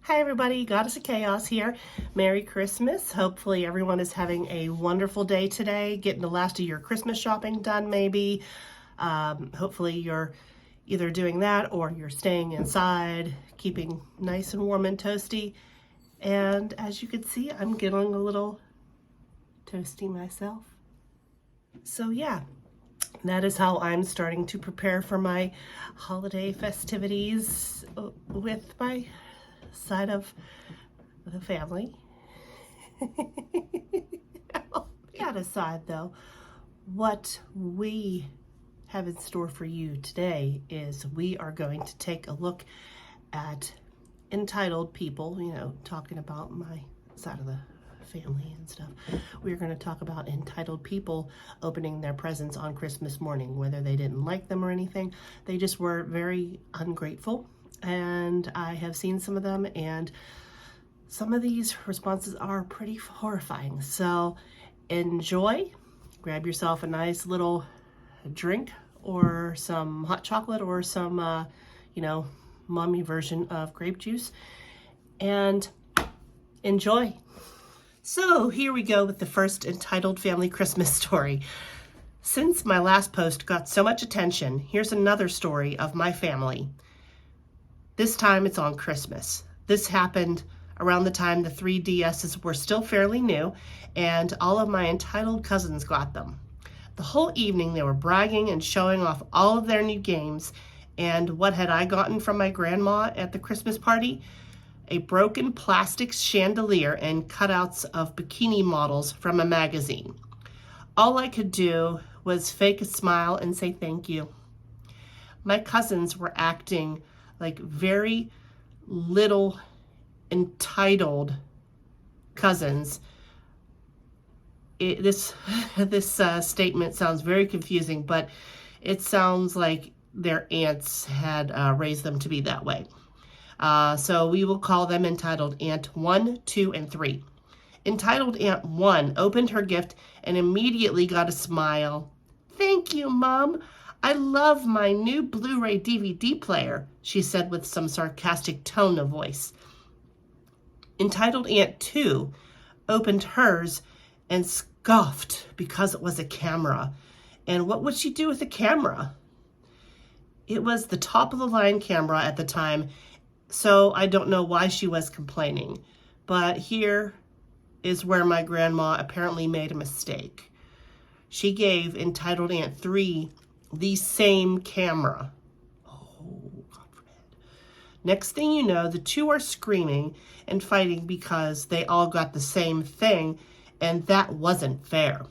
Hi everybody, Goddess of Chaos here. Merry Christmas. Hopefully everyone is having a wonderful day today, getting the last of your Christmas shopping done maybe. Hopefully you're either doing that or you're staying inside, keeping nice and warm and toasty. And as you can see, I'm getting a little toasty myself. So yeah, that is how I'm starting to prepare for my holiday festivities with my side of the family. That aside though, what we have in store for you today is we are going to take a look at entitled people, talking about my side of the family and stuff. We're going to talk about entitled people opening their presents on Christmas morning, whether they didn't like them or anything. They just were very ungrateful. And I have seen some of them, and some of these responses are pretty horrifying. So enjoy, grab yourself a nice little drink or some hot chocolate or some, mommy version of grape juice, and enjoy. So here we go with the first entitled family Christmas story. Since my last post got so much attention, here's another story of my family. This time it's on Christmas. This happened around the time the 3DSs were still fairly new, and all of my entitled cousins got them. The whole evening they were bragging and showing off all of their new games, and what had I gotten from my grandma at the Christmas party? A broken plastic chandelier and cutouts of bikini models from a magazine. All I could do was fake a smile and say thank you. My cousins were acting like very little entitled cousins. This statement sounds very confusing, but it sounds like their aunts had raised them to be that way. So we will call them entitled Aunt 1, 2, and 3. Entitled Aunt 1 opened her gift and immediately got a smile. "Thank you, Mom. I love my new Blu-ray DVD player," she said with some sarcastic tone of voice. Entitled Aunt 2 opened hers and scoffed because it was a camera. And what would she do with a camera? It was the top of the line camera at the time, so I don't know why she was complaining. But here is where my grandma apparently made a mistake. She gave Entitled Aunt 3 the same camera. Oh, God forbid. Next thing you know, the two are screaming and fighting because they all got the same thing, and that wasn't fair.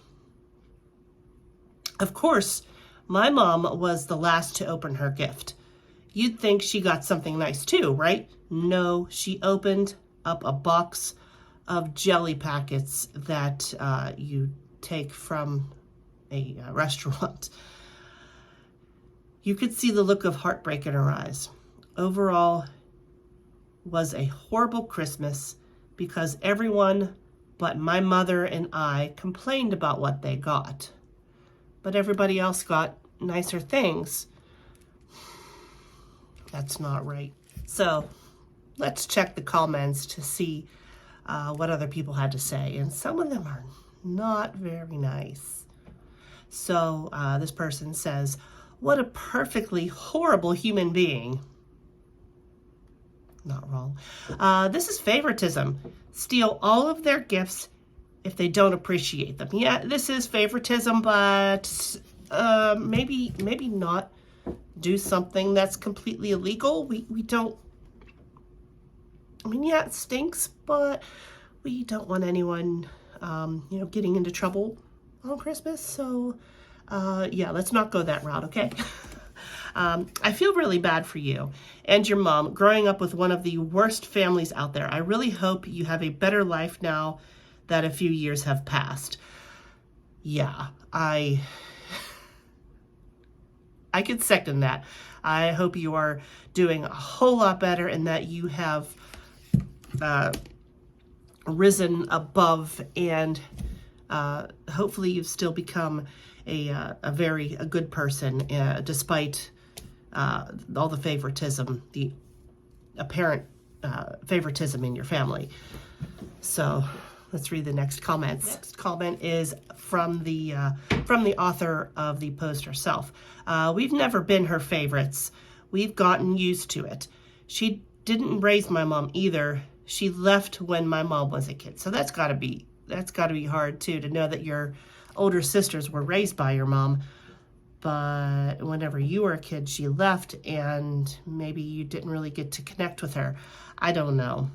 Of course, my mom was the last to open her gift. You'd think she got something nice too, right? No, she opened up a box of jelly packets that you take from a restaurant. You could see the look of heartbreak in her eyes. Overall, was a horrible Christmas because everyone but my mother and I complained about what they got. But everybody else got nicer things. That's not right. So let's check the comments to see what other people had to say. And some of them are not very nice. So this person says, "What a perfectly horrible human being." Not wrong. "This is favoritism. Steal all of their gifts if they don't appreciate them." Yeah, this is favoritism, but maybe not do something that's completely illegal. We don't, yeah, it stinks, but we don't want anyone, getting into trouble on Christmas. So, yeah, let's not go that route, okay? I feel really bad for you and your mom growing up with one of the worst families out there. I really hope you have a better life now that a few years have passed. Yeah, I could second that. I hope you are doing a whole lot better and that you have risen above, and hopefully you've still become a good person despite all the favoritism, the apparent favoritism in your family. So let's read the next comments. Next comment is from the author of the post herself. We've never been her favorites. We've gotten used to it. She didn't raise my mom either. She left when my mom was a kid. So that's got to be hard too, to know that your older sisters were raised by your mom, but whenever you were a kid, she left, and maybe you didn't really get to connect with her. I don't know.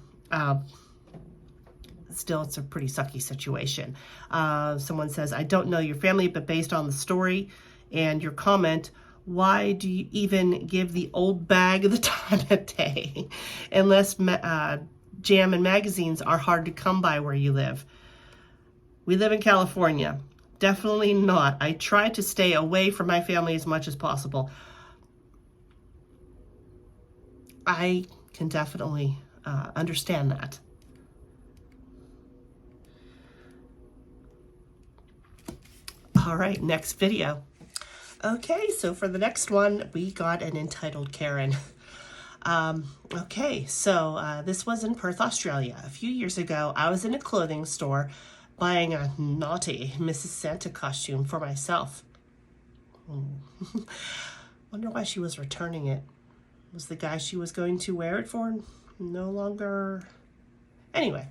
Still, it's a pretty sucky situation. Someone says, I don't know your family, but based on the story and your comment, why do you even give the old bag the time of day? Unless jam and magazines are hard to come by where you live. We live in California. Definitely not. I try to stay away from my family as much as possible. I can definitely understand that. All right, next video. Okay, so for the next one, we got an entitled Karen. Okay, so this was in Perth, Australia. A few years ago, I was in a clothing store buying a naughty Mrs. Santa costume for myself. Wonder why she was returning it. Was the guy she was going to wear it for no longer? Anyway,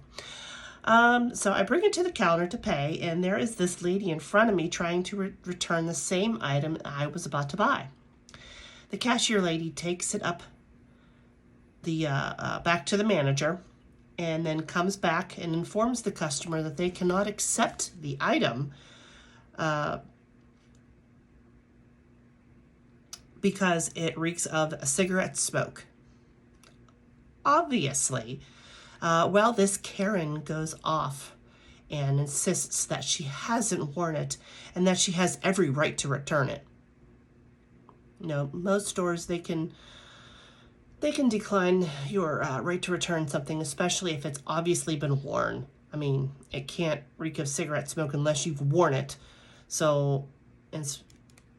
so I bring it to the counter to pay, and there is this lady in front of me trying to return the same item I was about to buy. The cashier lady takes it up the back to the manager, and then comes back and informs the customer that they cannot accept the item because it reeks of a cigarette smoke. Obviously, well, this Karen goes off and insists that she hasn't worn it and that she has every right to return it. You know, most stores, they can decline your right to return something, especially if it's obviously been worn. I mean, it can't reek of cigarette smoke unless you've worn it. So,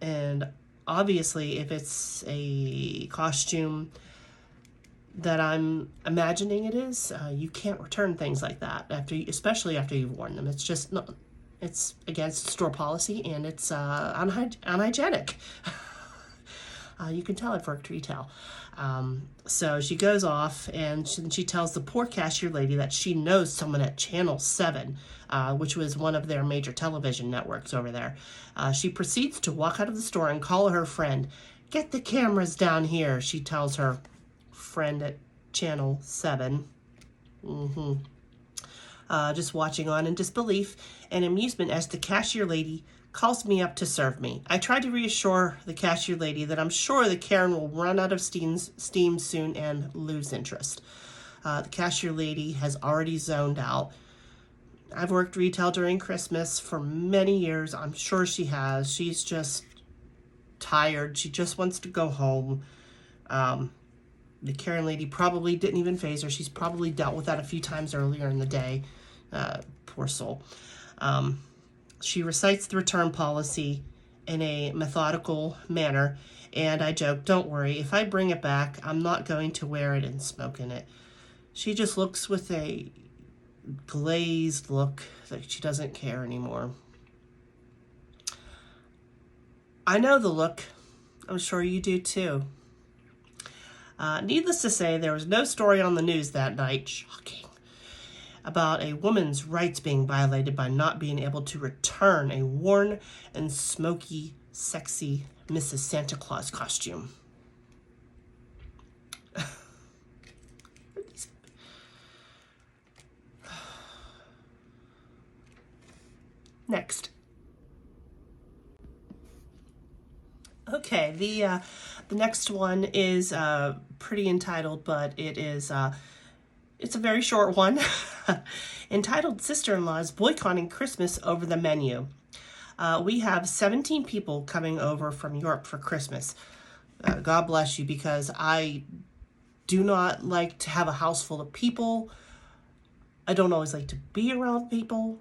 and obviously, if it's a costume that I'm imagining it is, you can't return things like that especially after you've worn them. It's just not. It's against store policy, and it's unhygienic. You can tell I've worked retail. So she goes off, and she tells the poor cashier lady that she knows someone at Channel 7, which was one of their major television networks over there. She proceeds to walk out of the store and call her friend. Get the cameras down here, she tells her friend at Channel 7. Just watching on in disbelief and amusement as the cashier lady calls me up to serve me. I try to reassure the cashier lady that I'm sure the Karen will run out of steam soon and lose interest. The cashier lady has already zoned out. I've worked retail during Christmas for many years. I'm sure she has. She's just tired. She just wants to go home. The Karen lady probably didn't even faze her. She's probably dealt with that a few times earlier in the day. Poor soul. She recites the return policy in a methodical manner, and I joke, don't worry, if I bring it back, I'm not going to wear it and smoke in it. She just looks with a glazed look that she doesn't care anymore. I know the look. I'm sure you do too. Needless to say, there was no story on the news that night, shocking, about a woman's rights being violated by not being able to return a worn and smoky, sexy Mrs. Santa Claus costume. Next. Okay, the next one is pretty entitled, but it's a very short one. Entitled Sister-in-Laws Boycotting Christmas Over the Menu. We have 17 people coming over from Europe for Christmas. God bless you, because I do not like to have a house full of people. I don't always like to be around people.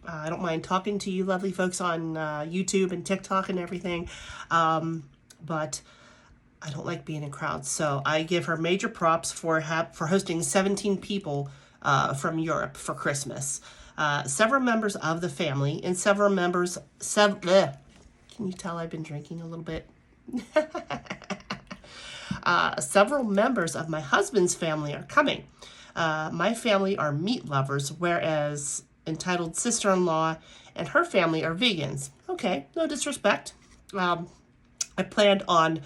I don't mind talking to you lovely folks on YouTube and TikTok and everything. But I don't like being in crowds, so I give her major props for hosting 17 people from Europe for Christmas. Several members of the family and several members. Can you tell I've been drinking a little bit? Several members of my husband's family are coming. My family are meat lovers, whereas entitled sister-in-law and her family are vegans. Okay, no disrespect. I planned on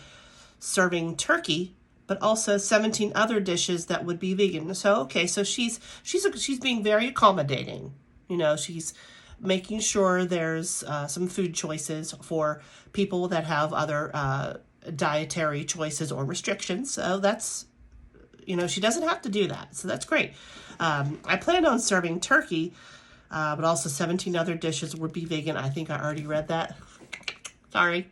serving turkey, but also 17 other dishes that would be vegan. So okay, so she's being very accommodating. You know, she's making sure there's some food choices for people that have other dietary choices or restrictions. So that's, you know, she doesn't have to do that. So that's great. I planned on serving turkey, but also 17 other dishes would be vegan. I think I already read that. Sorry.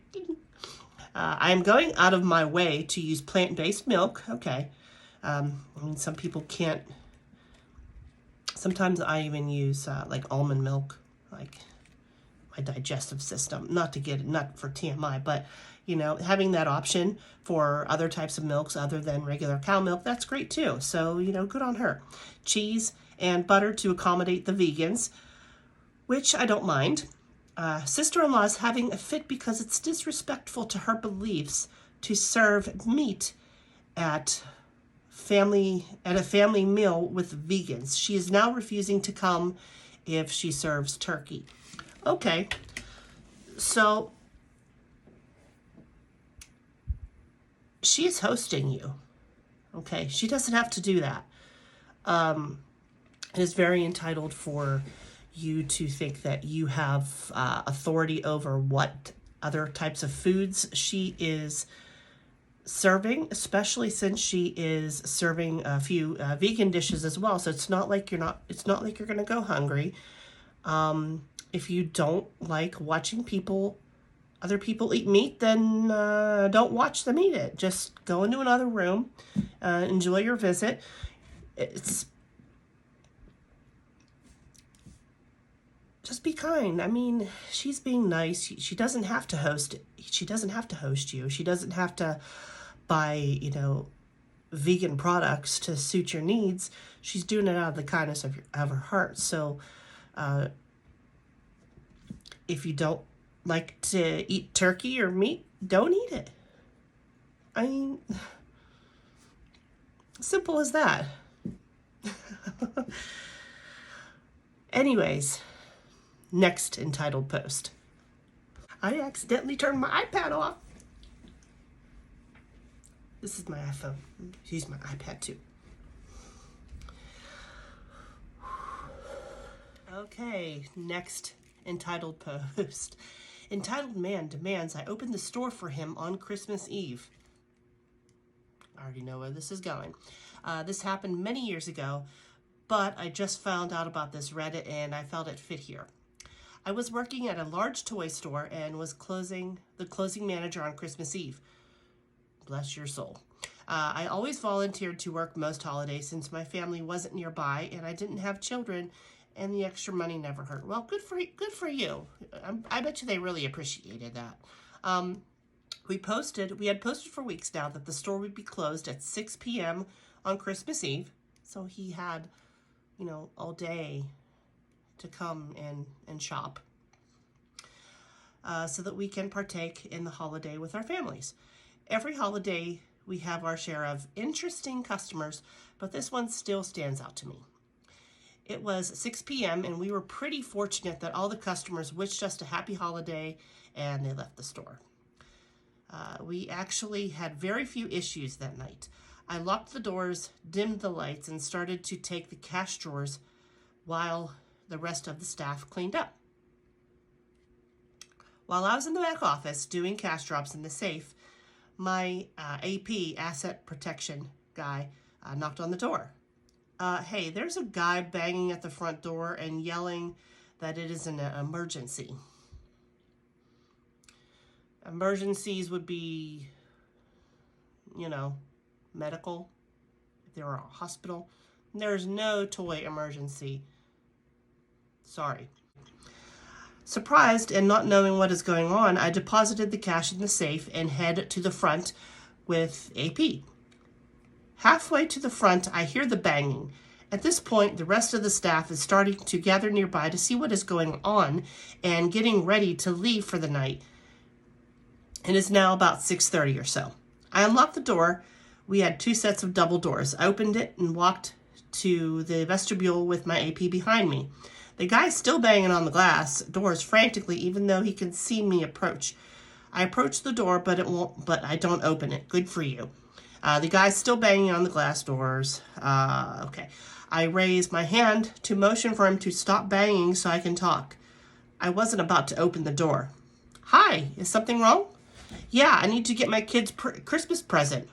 I am going out of my way to use plant-based milk. Okay. I mean, some people can't. Sometimes I even use like almond milk, like my digestive system. Not for TMI, but you know, having that option for other types of milks other than regular cow milk, that's great too. So, you know, good on her. Cheese and butter to accommodate the vegans, which I don't mind. Sister-in-law is having a fit because it's disrespectful to her beliefs to serve meat at a family meal with vegans. She is now refusing to come if she serves turkey. Okay, so she is hosting you. Okay, she doesn't have to do that. It is very entitled for you to think that you have authority over what other types of foods she is serving, especially since she is serving a few vegan dishes as well. So it's not like you're going to go hungry. If you don't like watching other people eat meat, then don't watch them eat it. Just go into another room, enjoy your visit. Just be kind. I mean, she's being nice. She doesn't have to host. She doesn't have to host you. She doesn't have to buy, you know, vegan products to suit your needs. She's doing it out of the kindness of her heart. So, if you don't like to eat turkey or meat, don't eat it. I mean, simple as that. Anyways. Next entitled post. I accidentally turned my iPad off. This is my iPhone. Use my iPad too. Okay, next entitled post. Entitled man demands I open the store for him on Christmas Eve. I already know where this is going. This happened many years ago, but I just found out about this Reddit and I felt it fit here. I was working at a large toy store and was the closing manager on Christmas Eve. Bless your soul. I always volunteered to work most holidays since my family wasn't nearby and I didn't have children, and the extra money never hurt. Well, good for you. I bet you they really appreciated that. We had posted for weeks now that the store would be closed at 6 p.m. on Christmas Eve, so he had, you know, all day to come and shop so that we can partake in the holiday with our families. Every holiday we have our share of interesting customers, but this one still stands out to me. It was 6 p.m. and we were pretty fortunate that all the customers wished us a happy holiday and they left the store. We actually had very few issues that night. I locked the doors, dimmed the lights, and started to take the cash drawers while the rest of the staff cleaned up. While I was in the back office doing cash drops in the safe, my AP, asset protection guy, knocked on the door. Hey, there's a guy banging at the front door and yelling that it is an emergency. Emergencies would be, you know, medical, if they were a hospital. There's no toy emergency. Sorry. Surprised and not knowing what is going on, I deposited the cash in the safe and head to the front with AP. Halfway to the front, I hear the banging. At this point, the rest of the staff is starting to gather nearby to see what is going on and getting ready to leave for the night. It is now about 6:30 or so. I unlocked the door. We had 2 sets of double doors. I opened it and walked to the vestibule with my AP behind me. The guy's still banging on the glass doors frantically, even though he can see me approach. I approach the door, but I don't open it. Good for you. The guy's still banging on the glass doors. Okay. I raise my hand to motion for him to stop banging so I can talk. I wasn't about to open the door. Hi, is something wrong? Yeah, I need to get my kids Christmas present.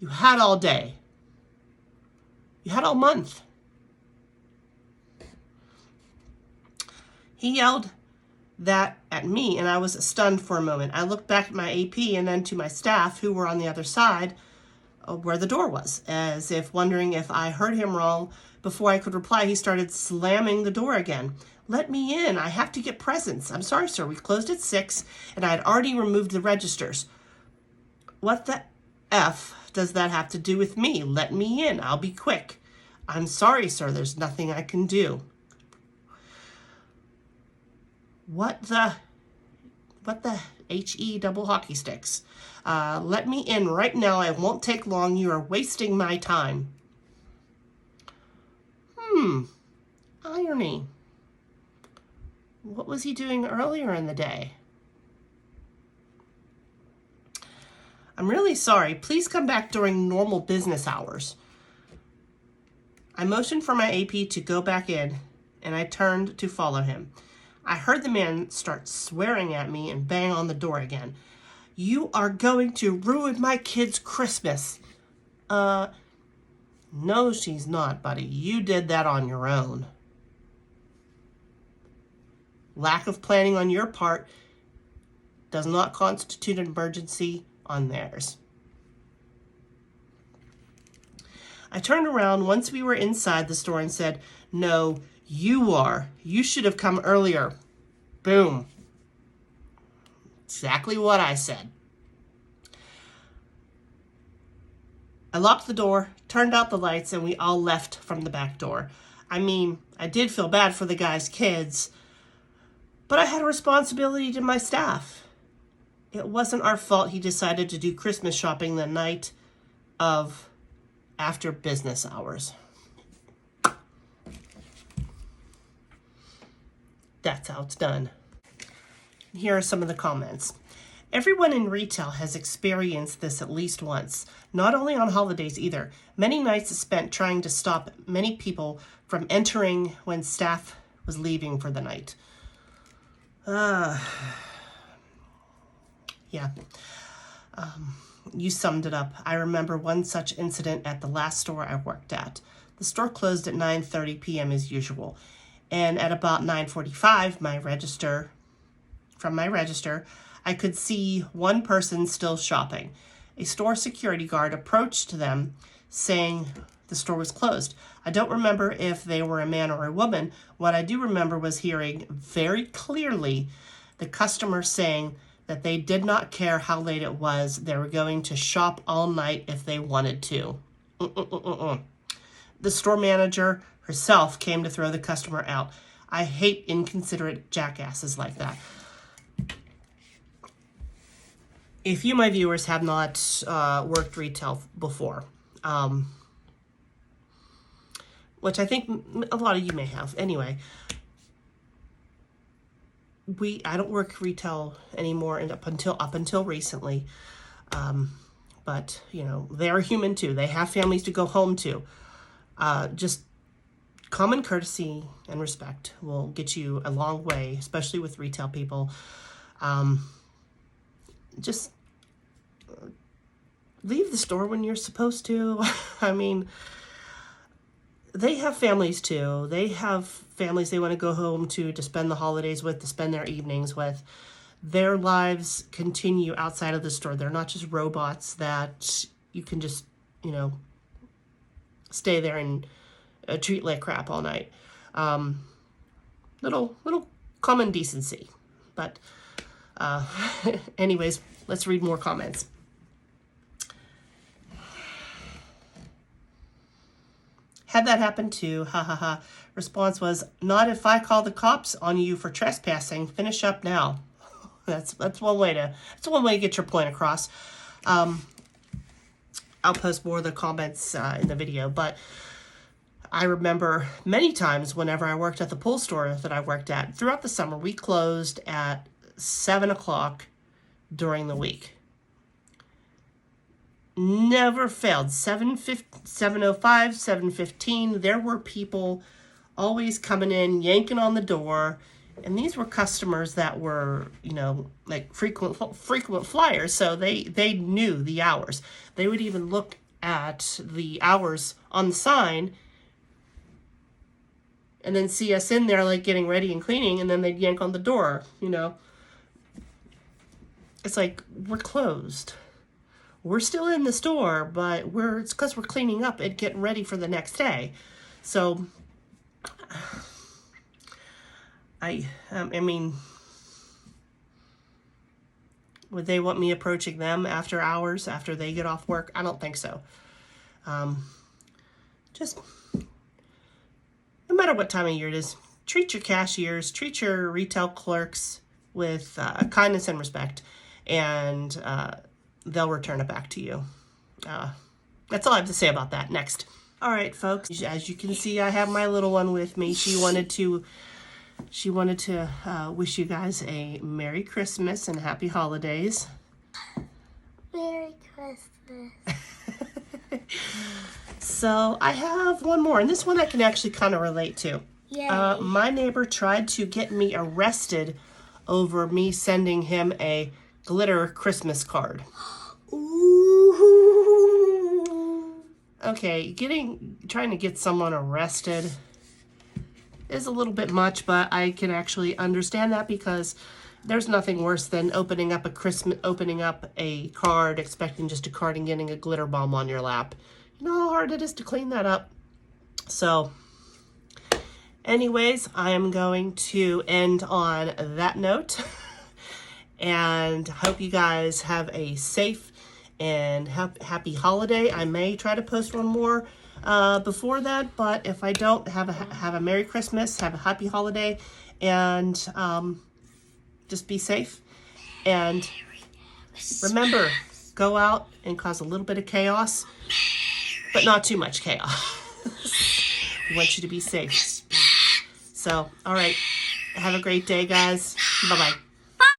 You had all day. You had all month. He yelled that at me, and I was stunned for a moment. I looked back at my AP and then to my staff who were on the other side of where the door was, as if wondering if I heard him wrong. Before I could reply, he started slamming the door again. Let me in. I have to get presents. I'm sorry, sir. We closed at 6, and I had already removed the registers. What the F does that have to do with me? Let me in. I'll be quick. I'm sorry, sir. There's nothing I can do. What the HE double hockey sticks? Let me in right now. I won't take long. You are wasting my time. Irony. What was he doing earlier in the day? I'm really sorry. Please come back during normal business hours. I motioned for my AP to go back in, and I turned to follow him. I heard the man start swearing at me and bang on the door again. You are going to ruin my kid's Christmas. No, she's not, buddy. You did that on your own. Lack of planning on your part does not constitute an emergency on theirs. I turned around once we were inside the store and said, no, you are. You should have come earlier. Boom. Exactly what I said. I locked the door, turned out the lights, and we all left from the back door. I mean, I did feel bad for the guy's kids, but I had a responsibility to my staff. It wasn't our fault he decided to do Christmas shopping the night of after business hours. That's how it's done. Here are some of the comments. Everyone in retail has experienced this at least once, not only on holidays either. Many nights spent trying to stop many people from entering when staff was leaving for the night. Yeah. You summed it up. I remember one such incident at the last store I worked at. The store closed at 9:30 p.m. as usual, and at about 9:45, from my register, I could see one person still shopping. A store security guard approached them, saying the store was closed. I don't remember if they were a man or a woman. What I do remember was hearing very clearly the customer saying that they did not care how late it was. They were going to shop all night if they wanted to. The store manager herself came to throw the customer out. I hate inconsiderate jackasses like that. If you, my viewers, have not worked retail before, which I think a lot of you may have. Anyway, I don't work retail anymore, and up until recently. But you know, they're human too. They have families to go home to. Just common courtesy and respect will get you a long way, especially with retail people. Just leave the store when you're supposed to. I mean, they have families too. They have families they want to go home to spend the holidays with, to spend their evenings with. Their lives continue outside of the store. They're not just robots that you can just, you know, stay there and treat like crap all night. Little common decency. But Anyways, let's read more comments. Had that happen too, ha ha ha. Response was, not if I call the cops on you for trespassing. Finish up now. That's one way to get your point across. I'll post more of the comments in the video, but I remember many times whenever I worked at the pool store that I worked at, throughout the summer, we closed at 7 o'clock during the week. Never failed. 7:05, 7:15, there were people always coming in, yanking on the door, and these were customers that were, you know, like frequent flyers, so they knew the hours. They would even look at the hours on the sign and then see us in there like getting ready and cleaning, and then they'd yank on the door, you know. It's like, we're closed. We're still in the store, but it's because we're cleaning up and getting ready for the next day. So, I mean, would they want me approaching them after hours, after they get off work? I don't think so. Just, no matter what time of year it is, treat your cashiers, treat your retail clerks with kindness and respect, and they'll return it back to you. That's all I have to say about that. Next. All right, folks. As you can see, I have my little one with me. She wanted to wish you guys a Merry Christmas and Happy Holidays. Merry Christmas. So I have one more, and this one I can actually kind of relate to. Yay. My neighbor tried to get me arrested over me sending him a glitter Christmas card. Ooh. Okay, trying to get someone arrested is a little bit much, but I can actually understand that, because there's nothing worse than opening up a card, expecting just a card, and getting a glitter bomb on your lap. You know how hard it is to clean that up. So, anyways, I am going to end on that note. And hope you guys have a safe and happy holiday. I may try to post one more before that, but if I don't, have a Merry Christmas, have a happy holiday, and just be safe. And remember, go out and cause a little bit of chaos, but not too much chaos. We want you to be safe. So, all right. Have a great day, guys. Bye-bye.